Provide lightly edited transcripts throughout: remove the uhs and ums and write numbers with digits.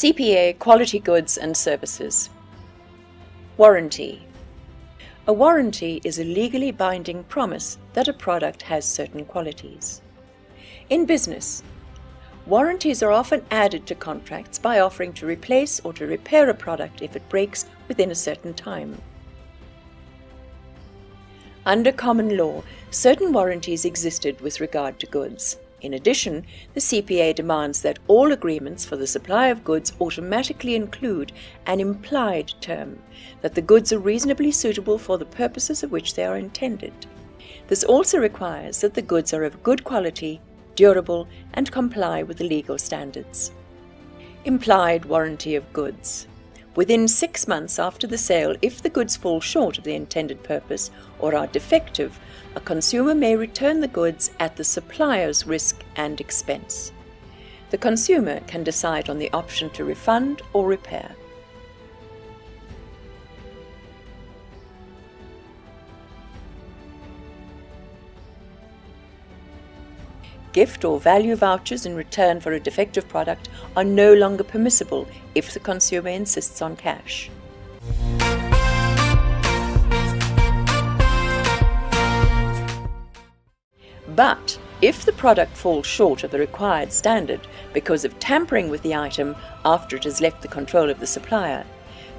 CPA Quality Goods and Services. Warranty. A warranty is a legally binding promise that a product has certain qualities. In business, warranties are often added to contracts by offering to replace or to repair a product if it breaks within a certain time. Under common law, certain warranties existed with regard to goods. In addition, the CPA demands that all agreements for the supply of goods automatically include an implied term that the goods are reasonably suitable for the purposes of which they are intended. This also requires that the goods are of good quality, durable, and comply with the legal standards. Implied warranty of goods. Within 6 months after the sale, if the goods fall short of the intended purpose or are defective, a consumer may return the goods at the supplier's risk and expense. The consumer can decide on the option to refund or repair. Gift or value vouchers in return for a defective product are no longer permissible if the consumer insists on cash. But if the product falls short of the required standard because of tampering with the item after it has left the control of the supplier,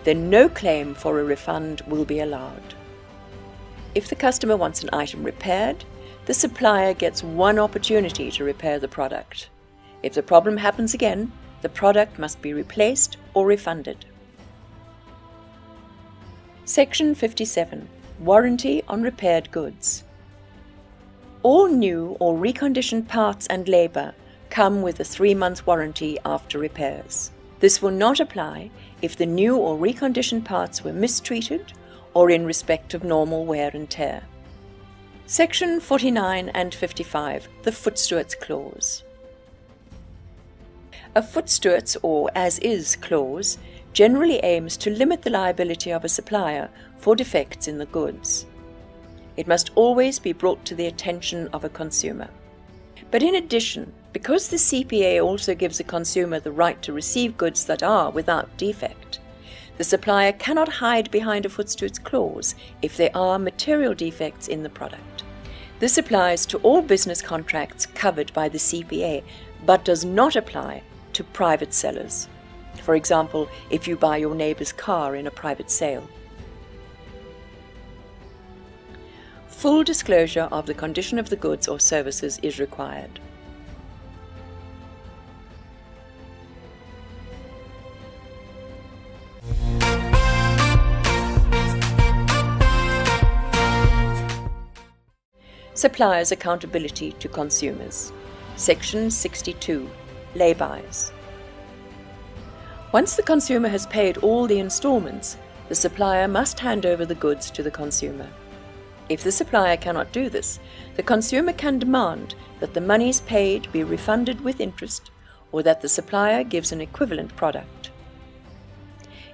then no claim for a refund will be allowed. If the customer wants an item repaired, the supplier gets one opportunity to repair the product. If the problem happens again, the product must be replaced or refunded. Section 57. Warranty on repaired goods. All new or reconditioned parts and labour come with a 3-month warranty after repairs. This will not apply if the new or reconditioned parts were mistreated or in respect of normal wear and tear. Section 49 and 55, the Foot Stewards Clause. A Foot Stewards or as-is clause generally aims to limit the liability of a supplier for defects in the goods. It must always be brought to the attention of a consumer. But in addition, because the CPA also gives a consumer the right to receive goods that are without defect, the supplier cannot hide behind a Foot Stewards clause if there are material defects in the product. This applies to all business contracts covered by the CPA, but does not apply to private sellers. For example, if you buy your neighbour's car in a private sale. Full disclosure of the condition of the goods or services is required. Suppliers' accountability to consumers. Section 62. Laybys. Once the consumer has paid all the installments, the supplier must hand over the goods to the consumer. If the supplier cannot do this, the consumer can demand that the monies paid be refunded with interest or that the supplier gives an equivalent product.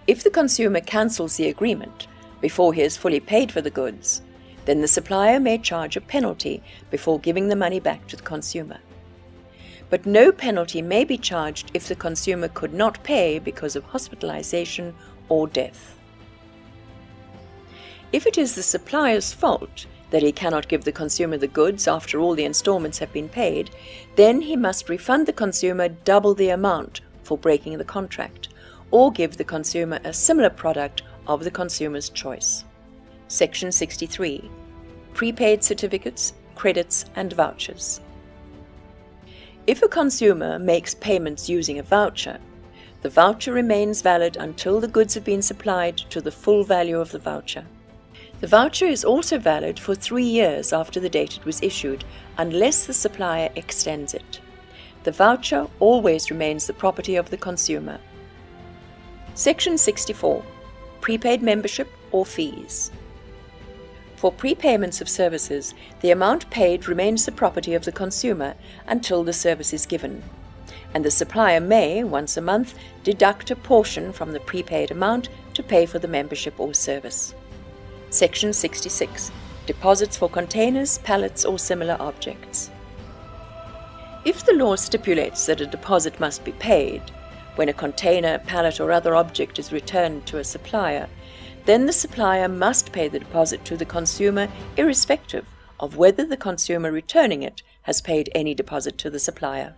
If the consumer cancels the agreement before he has fully paid for the goods, then the supplier may charge a penalty before giving the money back to the consumer. But no penalty may be charged if the consumer could not pay because of hospitalization or death. If it is the supplier's fault that he cannot give the consumer the goods after all the installments have been paid, then he must refund the consumer double the amount for breaking the contract, or give the consumer a similar product of the consumer's choice. Section 63. Prepaid certificates, credits, and vouchers. If a consumer makes payments using a voucher, the voucher remains valid until the goods have been supplied to the full value of the voucher. The voucher is also valid for 3 years after the date it was issued, unless the supplier extends it. The voucher always remains the property of the consumer. Section 64. Prepaid membership or fees. For prepayments of services, the amount paid remains the property of the consumer until the service is given, and the supplier may, once a month, deduct a portion from the prepaid amount to pay for the membership or service. Section 66. Deposits for containers, pallets, or similar objects. If the law stipulates that a deposit must be paid, when a container, pallet or other object is returned to a supplier, then the supplier must pay the deposit to the consumer irrespective of whether the consumer returning it has paid any deposit to the supplier.